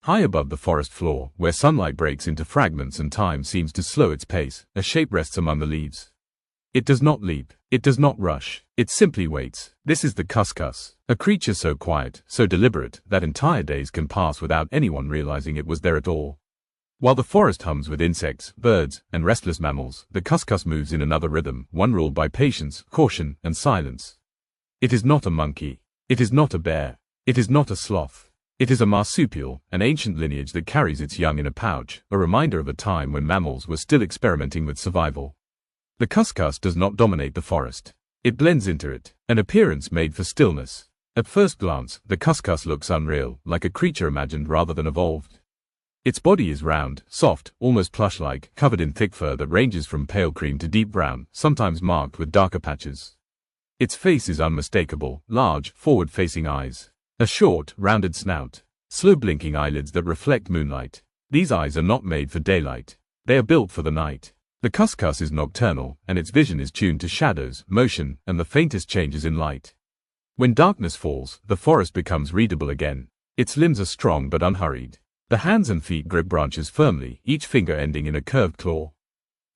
High above the forest floor, where sunlight breaks into fragments and time seems to slow its pace, a shape rests among the leaves. It does not leap. It does not rush. It simply waits. This is the Cuscus, a creature so quiet, so deliberate, that entire days can pass without anyone realizing it was there at all. While the forest hums with insects, birds, and restless mammals, the Cuscus moves in another rhythm, one ruled by patience, caution, and silence. It is not a monkey. It is not a bear. It is not a sloth. It is a marsupial, an ancient lineage that carries its young in a pouch, a reminder of a time when mammals were still experimenting with survival. The Cuscus does not dominate the forest. It blends into it, an appearance made for stillness. At first glance, the Cuscus looks unreal, like a creature imagined rather than evolved. Its body is round, soft, almost plush-like, covered in thick fur that ranges from pale cream to deep brown, sometimes marked with darker patches. Its face is unmistakable, large, forward-facing eyes. A short, rounded snout. Slow blinking eyelids that reflect moonlight. These eyes are not made for daylight. They are built for the night. The Cuscus is nocturnal, and its vision is tuned to shadows, motion, and the faintest changes in light. When darkness falls, the forest becomes readable again. Its limbs are strong but unhurried. The hands and feet grip branches firmly, each finger ending in a curved claw.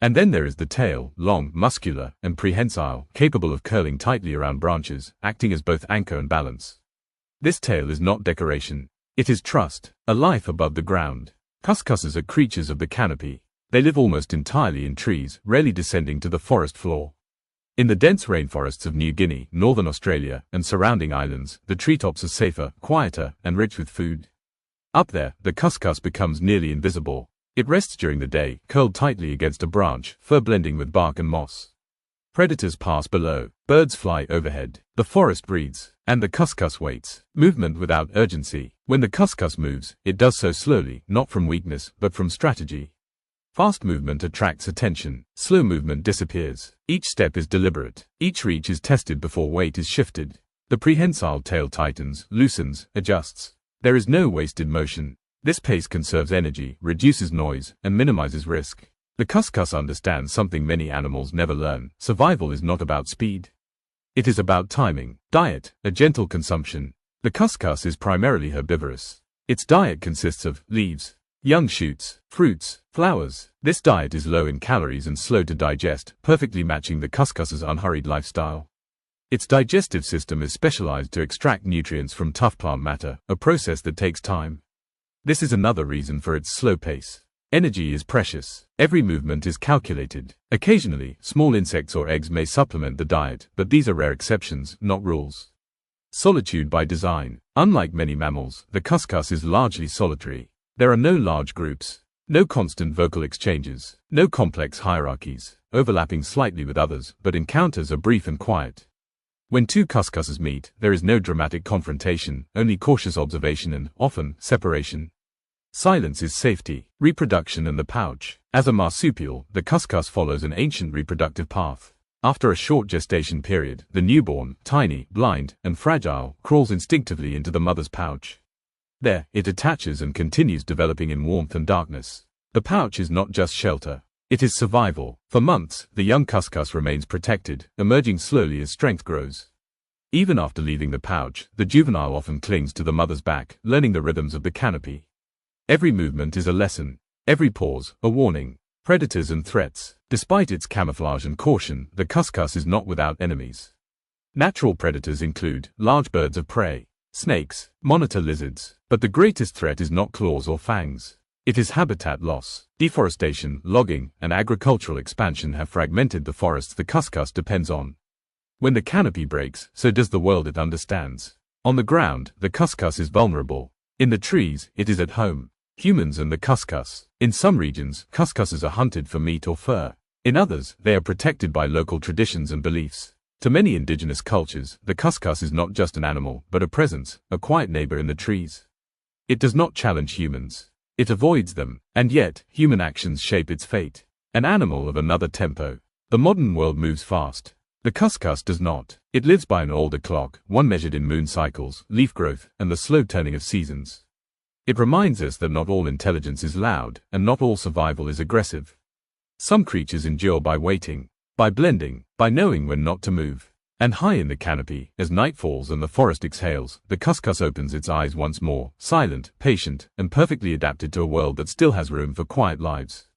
And then there is the tail, long, muscular, and prehensile, capable of curling tightly around branches, acting as both anchor and balance. This tail is not decoration. It is trust, a life above the ground. Cuscuses are creatures of the canopy. They live almost entirely in trees, rarely descending to the forest floor. In the dense rainforests of New Guinea, northern Australia, and surrounding islands, the treetops are safer, quieter, and rich with food. Up there, the Cuscus becomes nearly invisible. It rests during the day, curled tightly against a branch, fur blending with bark and moss. Predators pass below, birds fly overhead, the forest breathes, and the Cuscus waits. Movement without urgency. When the Cuscus moves, it does so slowly, not from weakness, but from strategy. Fast movement attracts attention. Slow movement disappears. Each step is deliberate. Each reach is tested before weight is shifted. The prehensile tail tightens, loosens, adjusts. There is no wasted motion. This pace conserves energy, reduces noise, and minimizes risk. The Cuscus understands something many animals never learn. Survival is not about speed. It is about timing. Diet, a gentle consumption. The Cuscus is primarily herbivorous. Its diet consists of leaves, young shoots, fruits, flowers. This diet is low in calories and slow to digest, perfectly matching the Cuscus's unhurried lifestyle. Its digestive system is specialized to extract nutrients from tough plant matter, a process that takes time. This is another reason for its slow pace. Energy is precious. Every movement is calculated. Occasionally, small insects or eggs may supplement the diet, but these are rare exceptions, not rules. Solitude by design. Unlike many mammals, the Cuscus is largely solitary. There are no large groups, no constant vocal exchanges, no complex hierarchies, overlapping slightly with others, but encounters are brief and quiet. When two Cuscuses meet, there is no dramatic confrontation, only cautious observation and, often, separation. Silence is safety, reproduction and the pouch. As a marsupial, the Cuscus follows an ancient reproductive path. After a short gestation period, the newborn, tiny, blind, and fragile, crawls instinctively into the mother's pouch. There, it attaches and continues developing in warmth and darkness. The pouch is not just shelter. It is survival. For months, the young Cuscus remains protected, emerging slowly as strength grows. Even after leaving the pouch, the juvenile often clings to the mother's back, learning the rhythms of the canopy. Every movement is a lesson. Every pause, a warning. Predators and threats. Despite its camouflage and caution, the Cuscus is not without enemies. Natural predators include large birds of prey, snakes, monitor lizards, but the greatest threat is not claws or fangs. It is habitat loss. Deforestation, logging, and agricultural expansion have fragmented the forests the Cuscus depends on. When the canopy breaks, so does the world it understands. On the ground, the Cuscus is vulnerable. In the trees, it is at home. Humans and the Cuscus. In some regions, Cuscuses are hunted for meat or fur. In others, they are protected by local traditions and beliefs. To many indigenous cultures, the Cuscus is not just an animal, but a presence, a quiet neighbor in the trees. It does not challenge humans. It avoids them, and yet, human actions shape its fate. An animal of another tempo. The modern world moves fast. The Cuscus does not. It lives by an older clock, one measured in moon cycles, leaf growth, and the slow turning of seasons. It reminds us that not all intelligence is loud, and not all survival is aggressive. Some creatures endure by waiting, by blending, by knowing when not to move. And high in the canopy, as night falls and the forest exhales, the Cuscus opens its eyes once more, silent, patient, and perfectly adapted to a world that still has room for quiet lives.